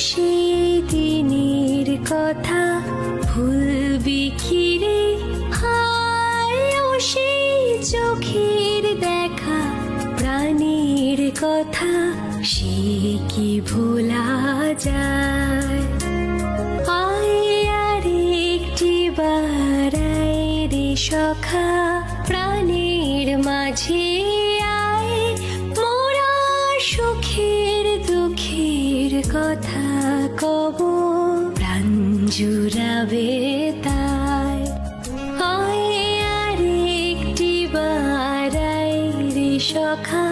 সেই দিনের কথা ভুলবি কি রে? হায় ও সেই চোখের দেখা, প্রাণের কথা সে কি ভোলা যায়? আয় আর একটি বার আয় রে সখা, প্রাণের মাঝে আয়, মোরা সুখের দুঃখের কথা কব, প্রাণ জুড়াবে তাই। আয় আর একটি বার আয় রে সখা,